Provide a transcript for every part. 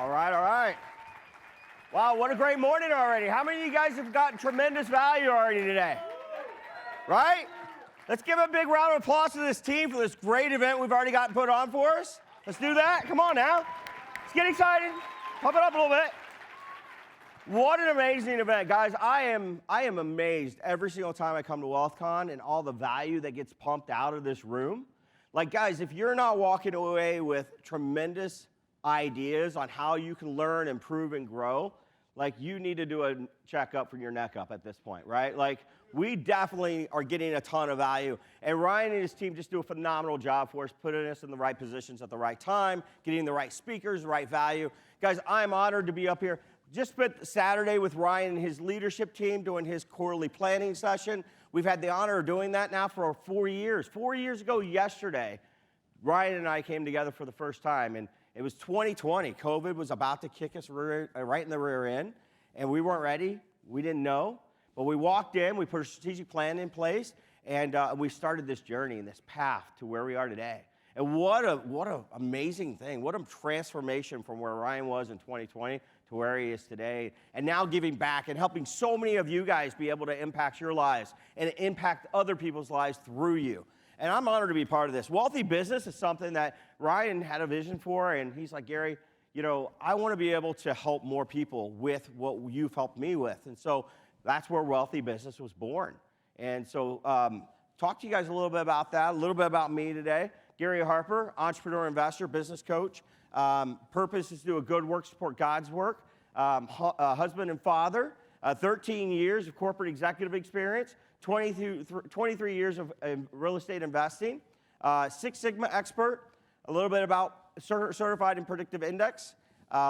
All right, all right. Wow, what a great morning already. How many of you guys have gotten tremendous value already today? Right? Let's give a big round of applause to this team for this great event we've already gotten put on for us. Let's do that. Come on now. Let's get excited. Pump it up a little bit. What an amazing event, guys. I am amazed every single time I come to WealthCon and all the value that gets pumped out of this room. Like, guys, if you're not walking away with tremendous ideas on how you can learn, improve, and grow, like, you need to do a checkup from your neck up at this point, right? Like, we definitely are getting a ton of value. And Ryan and his team just do a phenomenal job for us, putting us in the right positions at the right time, getting the right speakers, the right value. Guys, I'm honored to be up here. Just spent Saturday with Ryan and his leadership team doing his quarterly planning session. We've had the honor of doing that now for 4 years. 4 years ago yesterday, Ryan and I came together for the first time, and it was 2020. COVID was about to kick us right in the rear end, and we weren't ready. We didn't know, but we walked in, we put a strategic plan in place, and we started this journey and this path to where we are today. And what a amazing thing. What a transformation from where Ryan was in 2020 to where he is today. And now giving back and helping so many of you guys be able to impact your lives and impact other people's lives through you. And I'm honored to be part of this. Wealthy business is something that Ryan had a vision for, and he's like, Gary, you know, I want to be able to help more people with what you've helped me with. And so that's where Wealthy Business was born. And so talk to you guys a little bit about that, a little bit about me today. Gary Harper, entrepreneur, investor, business coach. Purpose is to do a good work, support God's work. Husband and father, 13 years of corporate executive experience, 23 years of real estate investing, Six Sigma expert, a little bit about certified in predictive index.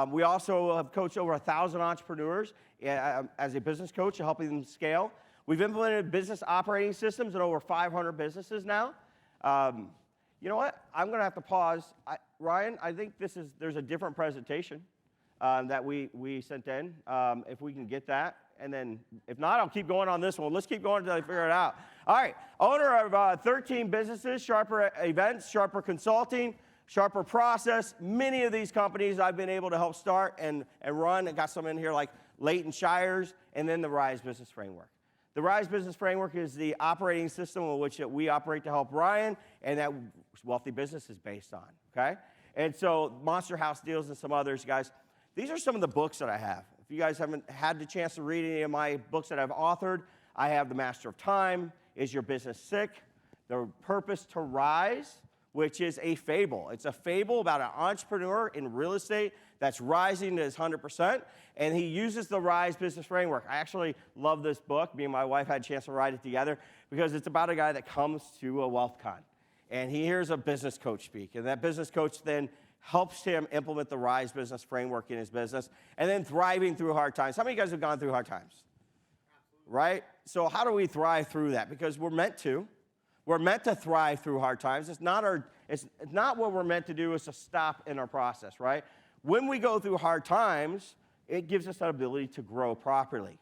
We also have coached over 1,000 entrepreneurs as a business coach, helping them scale. We've implemented business operating systems in over 500 businesses now. You know what? I'm going to have to pause. Ryan, I think there's a different presentation that we sent in, if we can get that. And then if not, I'll keep going on this one. Let's keep going until I figure it out. All right. Owner of 13 businesses, Sharper Events, Sharper Consulting, Sharper Process. Many of these companies I've been able to help start and run. I got some in here like Leighton Shires, and then the Rise Business Framework. The Rise Business Framework is the operating system in which we operate to help Ryan, and that Wealthy Business is based on, okay? And so Monster House Deals and some others, guys. These are some of the books that I have. If you guys haven't had the chance to read any of my books that I've authored, I have The Master of Time, Is Your Business Sick? The Purpose to Rise, which is a fable. It's a fable about an entrepreneur in real estate that's rising to his 100%, and he uses the Rise Business Framework. I actually love this book. Me and my wife had a chance to write it together because it's about a guy that comes to a WealthCon, and he hears a business coach speak, and that business coach then helps him implement the Rise Business Framework in his business, and then thriving through hard times. How many of you guys have gone through hard times? Absolutely. Right? So how do we thrive through that? Because we're meant to. We're meant to thrive through hard times. It's not what we're meant to do is to stop in our process, right? When we go through hard times, it gives us that ability to grow properly.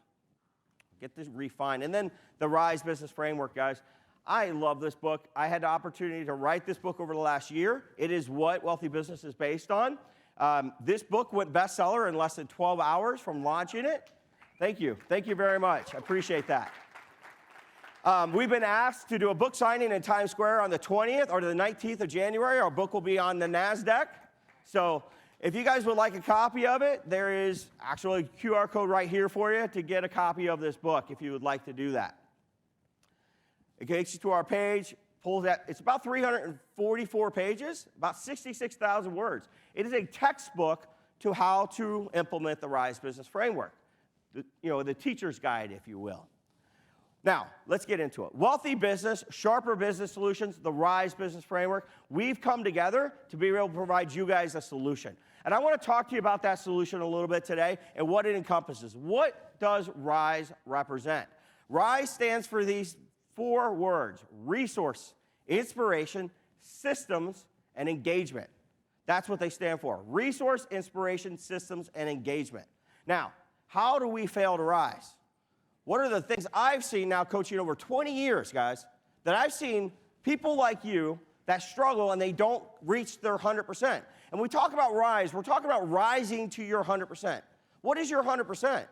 Get this refined. And then the Rise Business Framework, guys. I love this book. I had the opportunity to write this book over the last year. It is what Wealthy Business is based on. This book went bestseller in less than 12 hours from launching it. Thank you. Thank you very much. I appreciate that. We've been asked to do a book signing in Times Square on the 20th or the 19th of January. Our book will be on the NASDAQ. So if you guys would like a copy of it, there is actually a QR code right here for you to get a copy of this book if you would like to do that. It takes you to our page, pulls that. It's about 344 pages, about 66,000 words. It is a textbook to how to implement the Rise Business Framework, the teacher's guide, if you will. Now, let's get into it. Wealthy Business, Sharper Business Solutions, the Rise Business Framework. We've come together to be able to provide you guys a solution. And I want to talk to you about that solution a little bit today and what it encompasses. What does Rise represent? Rise stands for these 4 words: resource, inspiration, systems, and engagement. That's what they stand for. Resource, inspiration, systems, and engagement. Now, how do we fail to rise? What are the things I've seen now coaching over 20 years, guys, that I've seen people like you that struggle and they don't reach their 100%. And we talk about rise, we're talking about rising to your 100%. What is your 100%?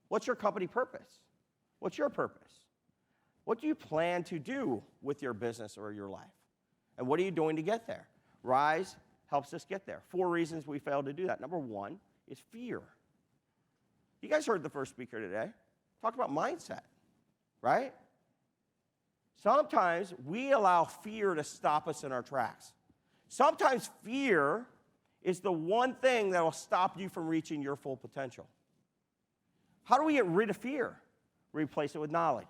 What's your company purpose? What's your purpose? What do you plan to do with your business or your life? And what are you doing to get there? Rise helps us get there. 4 reasons we fail to do that. Number 1 is fear. You guys heard the first speaker today. Talk about mindset, right? Sometimes we allow fear to stop us in our tracks. Sometimes fear is the one thing that will stop you from reaching your full potential. How do we get rid of fear? Replace it with knowledge.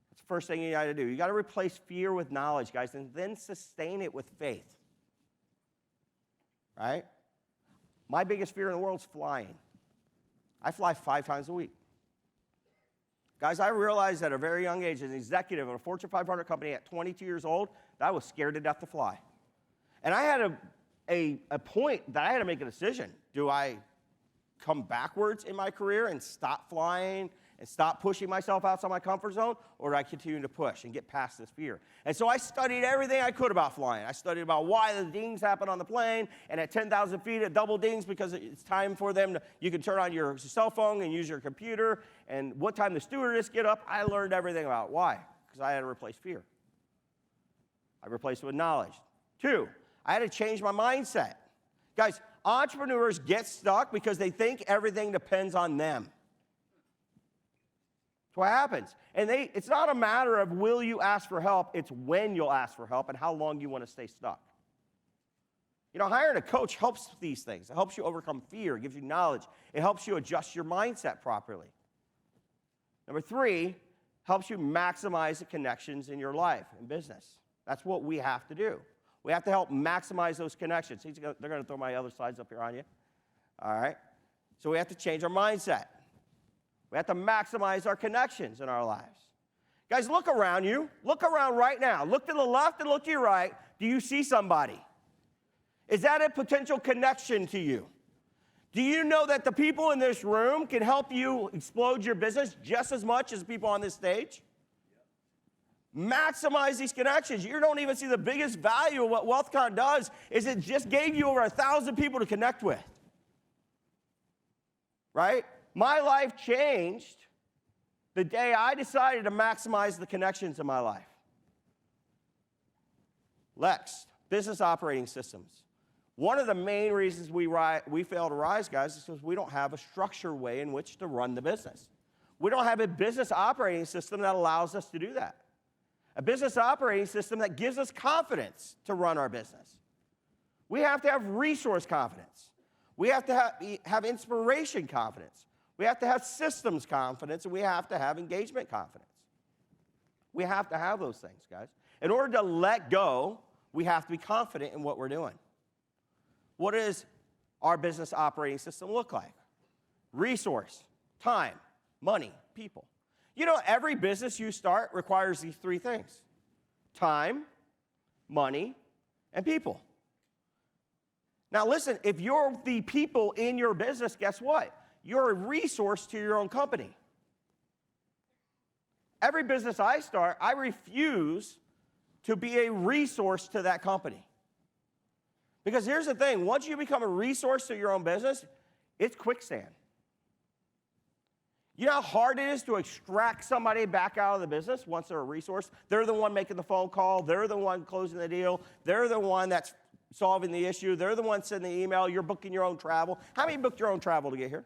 That's the first thing you got to do. You got to replace fear with knowledge, guys, and then sustain it with faith. Right? My biggest fear in the world is flying. I fly 5 times a week. Guys, I realized at a very young age, as an executive of a Fortune 500 company at 22 years old, that I was scared to death to fly. And I had a point that I had to make a decision. Do I come backwards in my career and stop flying and stop pushing myself outside my comfort zone, or do I continue to push and get past this fear? And so I studied everything I could about flying. I studied about why the dings happen on the plane, and at 10,000 feet it double dings because it's time for them to, you can turn on your cell phone and use your computer, and what time the stewardess get up. I learned everything about it. Why? Because I had to replace fear. I replaced it with knowledge. 2, I had to change my mindset. Guys, entrepreneurs get stuck because they think everything depends on them. That's what happens. And it's not a matter of will you ask for help, it's when you'll ask for help and how long you want to stay stuck. You know, hiring a coach helps with these things. It helps you overcome fear, it gives you knowledge. It helps you adjust your mindset properly. Number 3, helps you maximize the connections in your life and business. That's what we have to do. We have to help maximize those connections. They're going to throw my other slides up here on you. All right? So we have to change our mindset. We have to maximize our connections in our lives. Guys, look around you. Look around right now. Look to the left and look to your right. Do you see somebody? Is that a potential connection to you? Do you know that the people in this room can help you explode your business just as much as the people on this stage? Maximize these connections. You don't even see the biggest value of what WealthCon does is it just gave you over 1,000 people to connect with. Right? My life changed the day I decided to maximize the connections in my life. Lex, business operating systems. One of the main reasons we fail to rise, guys, is because we don't have a structured way in which to run the business. We don't have a business operating system that allows us to do that. A business operating system that gives us confidence to run our business. We have to have resource confidence. We have to have inspiration confidence. We have to have systems confidence, and we have to have engagement confidence. We have to have those things, guys. In order to let go, we have to be confident in what we're doing. What does our business operating system look like? Resource, time, money, people. You know, every business you start requires these 3 things: time, money, and people. Now listen, if you're the people in your business, guess what? You're a resource to your own company. Every business I start, I refuse to be a resource to that company. Because here's the thing, once you become a resource to your own business, it's quicksand. You know how hard it is to extract somebody back out of the business once they're a resource? They're the one making the phone call. They're the one closing the deal. They're the one that's solving the issue. They're the one sending the email. You're booking your own travel. How many booked your own travel to get here?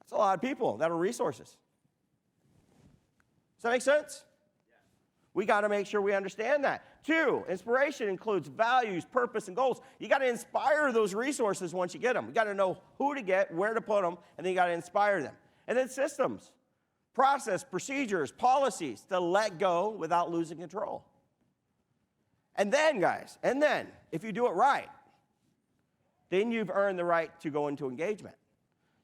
That's a lot of people that are resources. Does that make sense? Yeah. We got to make sure we understand that. 2, inspiration includes values, purpose, and goals. You got to inspire those resources once you get them. You got to know who to get, where to put them, and then you got to inspire them. And then systems, process, procedures, policies to let go without losing control. And then, guys, if you do it right, then you've earned the right to go into engagement.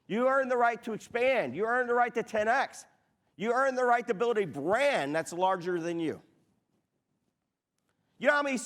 You earn the right to expand. You earn the right to 10x. You earn the right to build a brand that's larger than you. You know how many